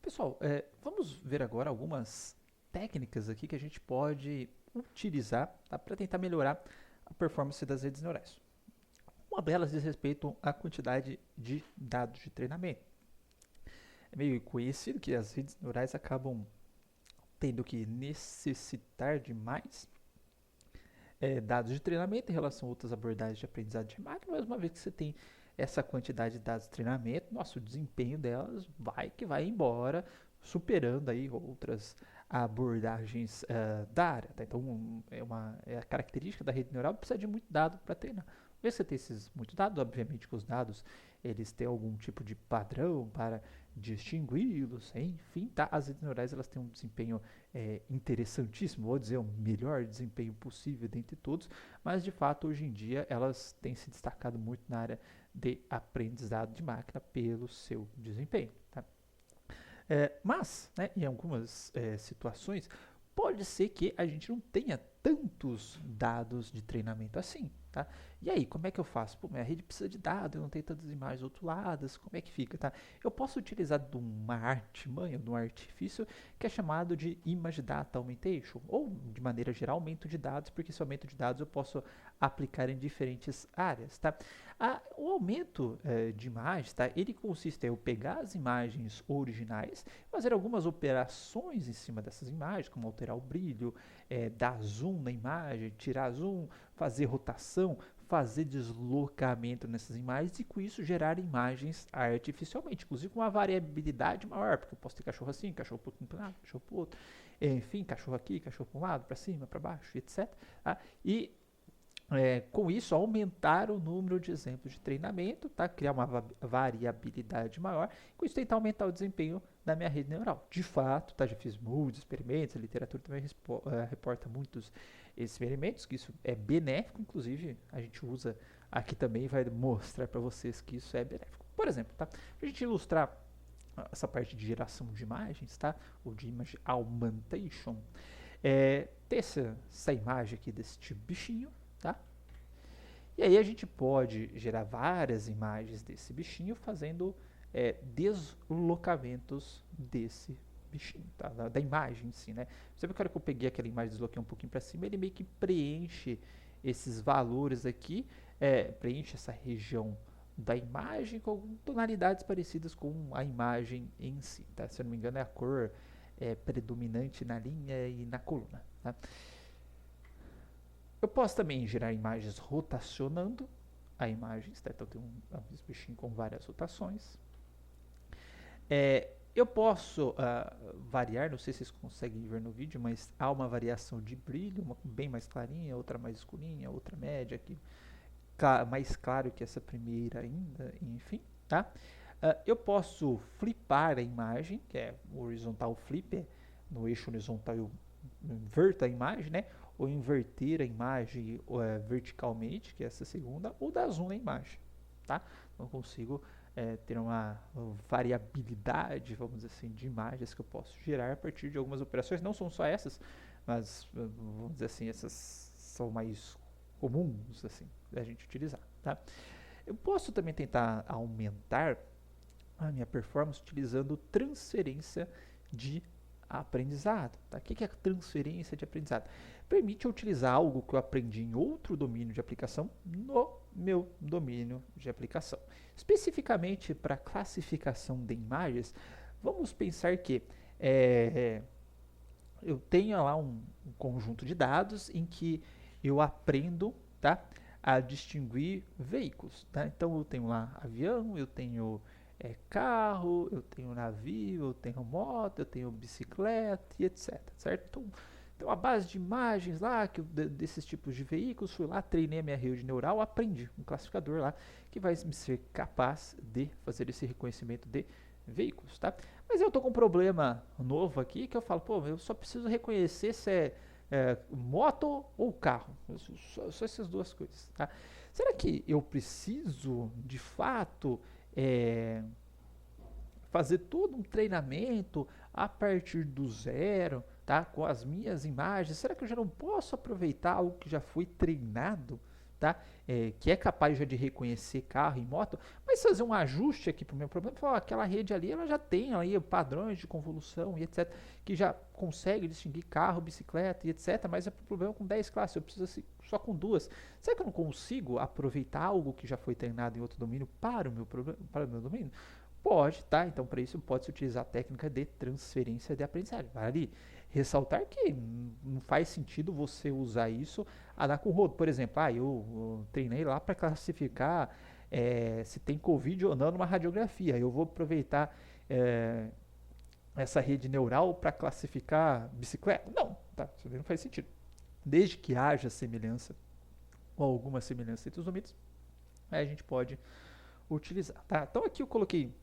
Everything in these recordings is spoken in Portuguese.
Pessoal, vamos ver agora algumas técnicas aqui que a gente pode utilizar, tá, para tentar melhorar a performance das redes neurais. Uma delas diz respeito à quantidade de dados de treinamento. É meio conhecido que as redes neurais acabam tendo que necessitar de mais dados de treinamento em relação a outras abordagens de aprendizado de máquina, mas uma vez que você tem essa quantidade de dados de treinamento, nosso desempenho delas vai embora, superando aí outras abordagens da área. Tá? Então, é a característica da rede neural precisa de muito dado para treinar. Uma vez que você tem esses muitos dados, obviamente que os dados eles têm algum tipo de padrão para distingui-los, enfim, tá? As redes neurais elas têm um desempenho interessantíssimo, vou dizer, o melhor desempenho possível dentre todos, mas de fato hoje em dia elas têm se destacado muito na área de aprendizado de máquina pelo seu desempenho. Tá? Mas, né, em algumas situações, pode ser que a gente não tenha tantos dados de treinamento assim. Tá? E aí, como é que eu faço? Pô, minha rede precisa de dados, eu não tenho tantas imagens rotuladas, como é que fica? Tá? Eu posso utilizar de uma artimanha, de um artifício, que é chamado de Image Data Augmentation, ou de maneira geral, aumento de dados, porque esse aumento de dados eu posso aplicar em diferentes áreas. Tá? O aumento de imagens, tá? Ele consiste em eu pegar as imagens originais, fazer algumas operações em cima dessas imagens, como alterar o brilho, dar zoom na imagem, tirar zoom, fazer rotação, fazer deslocamento nessas imagens e com isso gerar imagens artificialmente, inclusive com uma variabilidade maior, porque eu posso ter cachorro assim, cachorro para um lado, cachorro para o outro, enfim, cachorro aqui, cachorro para um lado, para cima, para baixo, etc. Tá? E com isso, aumentar o número de exemplos de treinamento, tá? Criar uma variabilidade maior, com isso tentar aumentar o desempenho da minha rede neural. De fato, tá? Já fiz muitos experimentos, a literatura também reporta muitos experimentos, que isso é benéfico, inclusive a gente usa aqui também e vai mostrar para vocês que isso é benéfico. Por exemplo, tá? Para a gente ilustrar essa parte de geração de imagens, tá? Ou de image augmentation, ter essa imagem aqui desse tipo bichinho, tá? E aí a gente pode gerar várias imagens desse bichinho fazendo deslocamentos desse bichinho, tá? Da imagem em si, né? Sempre que eu peguei aquela imagem e desloquei um pouquinho para cima, ele meio que preenche esses valores aqui, preenche essa região da imagem com tonalidades parecidas com a imagem em si, tá? Se eu não me engano é a cor predominante na linha e na coluna, tá? Eu posso também gerar imagens rotacionando a imagem, tá? Então tem um bichinho com várias rotações. Eu posso variar, não sei se vocês conseguem ver no vídeo, mas há uma variação de brilho, uma bem mais clarinha, outra mais escurinha, outra média aqui, mais claro que essa primeira ainda, enfim, tá? Eu posso flipar a imagem, que é o horizontal flip, no eixo horizontal eu inverto a imagem, né? Ou inverter a imagem verticalmente, que é essa segunda, ou dar zoom na imagem, tá? Então eu consigo ter uma variabilidade, vamos dizer assim, de imagens que eu posso gerar a partir de algumas operações. Não são só essas, mas vamos dizer assim, essas são mais comuns assim da gente utilizar, tá? Eu posso também tentar aumentar a minha performance utilizando transferência de aprendizado. Tá? O que é transferência de aprendizado? Permite eu utilizar algo que eu aprendi em outro domínio de aplicação no meu domínio de aplicação. Especificamente para classificação de imagens, vamos pensar que eu tenho lá um conjunto de dados em que eu aprendo, tá, a distinguir veículos. Tá? Então eu tenho lá avião, eu tenho carro, eu tenho navio, eu tenho moto, eu tenho bicicleta e etc. Certo? Então a base de imagens lá desses tipos de veículos, fui lá, treinei a minha rede neural, aprendi um classificador lá que vai me ser capaz de fazer esse reconhecimento de veículos, tá? Mas eu tô com um problema novo aqui que eu falo, pô, eu só preciso reconhecer se é moto ou carro, só essas duas coisas, tá? Será que eu preciso, de fato, fazer todo um treinamento a partir do zero, tá? Com as minhas imagens? Será que eu já não posso aproveitar algo que já foi treinado, tá? Que é capaz já de reconhecer carro e moto, mas fazer um ajuste aqui para o meu problema, falar, aquela rede ali ela já tem aí padrões de convolução e etc, que já consegue distinguir carro, bicicleta e etc, mas é problema com 10 classes, eu preciso assim, só com duas. Será que eu não consigo aproveitar algo que já foi treinado em outro domínio para o meu problema, para o meu domínio? Pode, tá? Então, para isso, pode-se utilizar a técnica de transferência de aprendizagem. Vale ressaltar que não faz sentido você usar isso a dar com o rodo. Por exemplo, eu treinei lá para classificar se tem Covid ou não numa radiografia. Eu vou aproveitar essa rede neural para classificar bicicleta. Não, tá? Isso não faz sentido. Desde que haja semelhança ou alguma semelhança entre os domínios, aí a gente pode utilizar, tá? Então aqui eu coloquei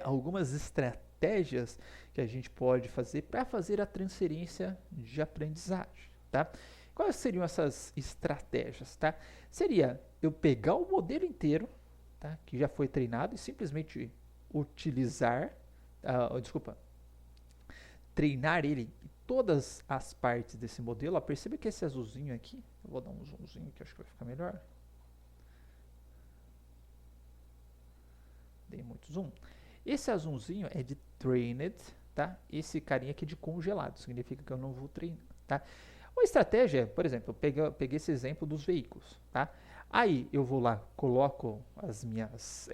algumas estratégias que a gente pode fazer para fazer a transferência de aprendizagem, tá? Quais seriam essas estratégias, tá? Seria eu pegar o modelo inteiro, tá? Que já foi treinado e simplesmente utilizar, treinar ele em todas as partes desse modelo. Perceba que esse azulzinho aqui, eu vou dar um zoomzinho que eu acho que vai ficar melhor. Dei muito zoom. Esse azulzinho é de trained, tá? Esse carinha aqui de congelado, significa que eu não vou treinar, tá? Uma estratégia, por exemplo, eu peguei esse exemplo dos veículos, tá? Aí eu vou lá, coloco as minhas,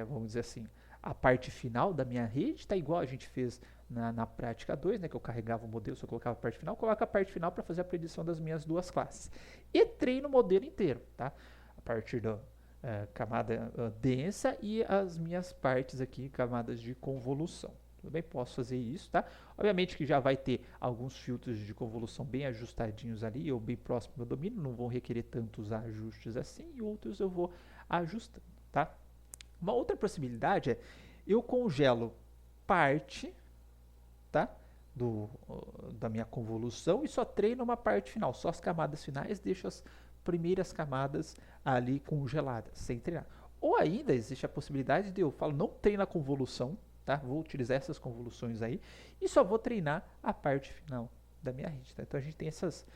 vamos dizer assim, a parte final da minha rede, tá igual a gente fez na prática 2, né? Que eu carregava o modelo, só colocava a parte final, coloco a parte final para fazer a predição das minhas duas classes. E treino o modelo inteiro, tá? A partir do camada densa e as minhas partes aqui, camadas de convolução. Tudo bem? Posso fazer isso, tá? Obviamente que já vai ter alguns filtros de convolução bem ajustadinhos ali, ou bem próximo do meu domínio, não vão requerer tantos ajustes assim, e outros eu vou ajustando, tá? Uma outra possibilidade é, eu congelo parte, tá? Da minha convolução e só treino uma parte final, só as camadas finais, deixo as primeiras camadas ali congeladas, sem treinar. Ou ainda existe a possibilidade de eu falo, não treino a convolução, tá? Vou utilizar essas convoluções aí e só vou treinar a parte final da minha rede, tá? Então a gente tem essas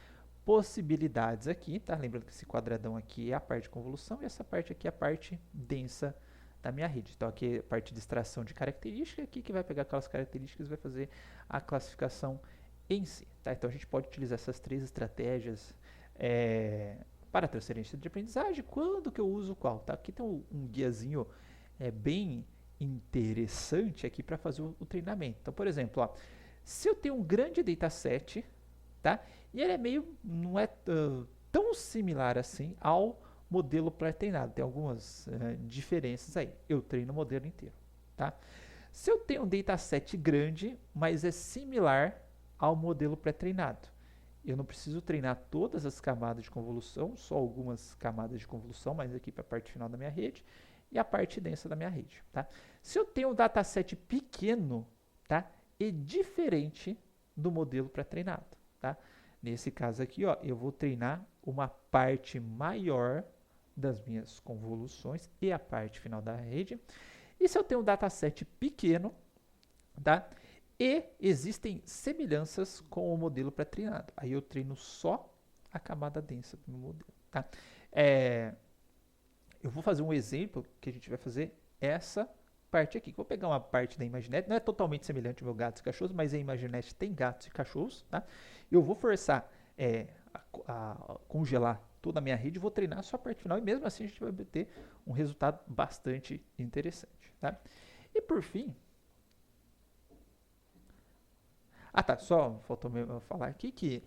possibilidades aqui, tá? Lembrando que esse quadradão aqui é a parte de convolução e essa parte aqui é a parte densa da minha rede. Então aqui é a parte de extração de características, aqui que vai pegar aquelas características e vai fazer a classificação em si, tá? Então a gente pode utilizar essas três estratégias para transferência de aprendizagem. Quando que eu uso qual, tá? Aqui tem um guiazinho bem interessante aqui para fazer o treinamento. Então, por exemplo, ó, se eu tenho um grande dataset, tá? E ele é não é tão similar assim ao modelo pré-treinado. Tem algumas diferenças aí. Eu treino o modelo inteiro, tá? Se eu tenho um dataset grande, mas é similar ao modelo pré-treinado, eu não preciso treinar todas as camadas de convolução, só algumas camadas de convolução, mas aqui para a parte final da minha rede e a parte densa da minha rede, tá? Se eu tenho um dataset pequeno, tá? E diferente do modelo pré-treinado, tá? Nesse caso aqui, ó, eu vou treinar uma parte maior das minhas convoluções e a parte final da rede. E se eu tenho um dataset pequeno, tá? E existem semelhanças com o modelo pré-treinado. Aí eu treino só a camada densa do meu modelo, tá? Eu vou fazer um exemplo que a gente vai fazer essa parte aqui. Vou pegar uma parte da Imaginet, não é totalmente semelhante ao meu gatos e cachorros, mas a Imaginet tem gatos e cachorros, tá? Eu vou forçar a congelar toda a minha rede, vou treinar só a parte final e mesmo assim a gente vai ter um resultado bastante interessante, tá? E por fim, tá, só faltou falar aqui que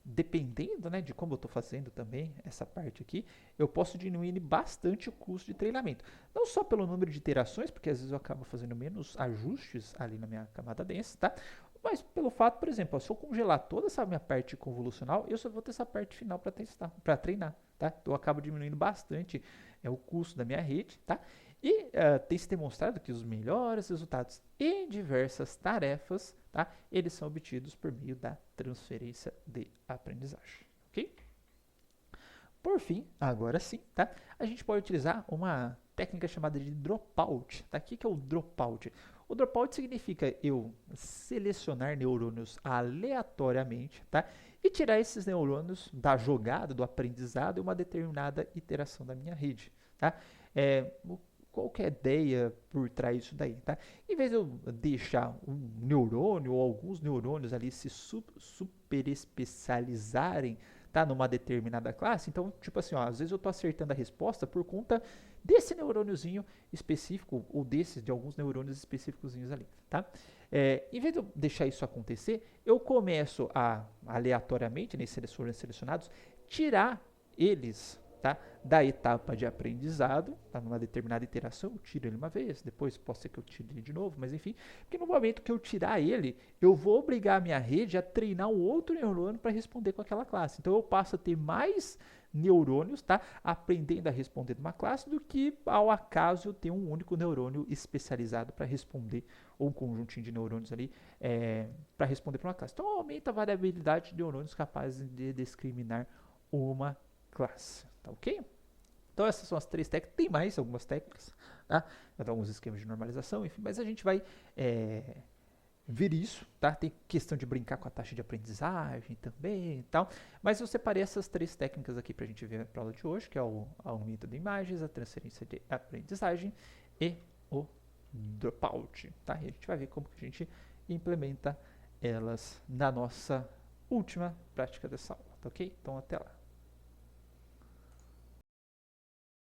dependendo, né, de como eu estou fazendo também essa parte aqui, eu posso diminuir bastante o custo de treinamento. Não só pelo número de iterações, porque às vezes eu acabo fazendo menos ajustes ali na minha camada densa, tá? Mas pelo fato, por exemplo, se eu congelar toda essa minha parte convolucional, eu só vou ter essa parte final para testar, para treinar, tá? Então eu acabo diminuindo bastante o custo da minha rede, tá? E tem se demonstrado que os melhores resultados em diversas tarefas, tá? Eles são obtidos por meio da transferência de aprendizagem, ok? Por fim, agora sim, tá? A gente pode utilizar uma técnica chamada de dropout, tá? O que é o dropout? O dropout significa eu selecionar neurônios aleatoriamente, tá? E tirar esses neurônios da jogada, do aprendizado, em uma determinada iteração da minha rede, tá? É, qual que é a ideia por trás disso daí, tá? Em vez de eu deixar um neurônio ou alguns neurônios ali se super especializarem, tá, numa determinada classe, então, tipo assim, ó, às vezes eu tô acertando a resposta por conta desse neurôniozinho específico ou desses, de alguns neurônios específicos ali, tá? Em vez de eu deixar isso acontecer, eu começo a, aleatoriamente, nesses selecionados, tirar eles, tá, da etapa de aprendizado, tá, numa determinada iteração, eu tiro ele uma vez, depois pode ser que eu tire ele de novo, mas enfim, porque no momento que eu tirar ele, eu vou obrigar a minha rede a treinar um outro neurônio para responder com aquela classe. Então eu passo a ter mais neurônios, tá, aprendendo a responder de uma classe, do que ao acaso eu ter um único neurônio especializado para responder, ou um conjuntinho de neurônios ali para responder para uma classe. Então aumenta a variabilidade de neurônios capazes de discriminar uma classe, tá ok? Então essas são as 3 técnicas, tem mais algumas técnicas, tá? Alguns esquemas de normalização, enfim, mas a gente vai ver isso, tá? Tem questão de brincar com a taxa de aprendizagem também e tal, mas eu separei essas 3 técnicas aqui pra gente ver na aula de hoje, que é o aumento de imagens, a transferência de aprendizagem e o dropout, tá? E a gente vai ver como que a gente implementa elas na nossa última prática dessa aula, tá ok? Então até lá.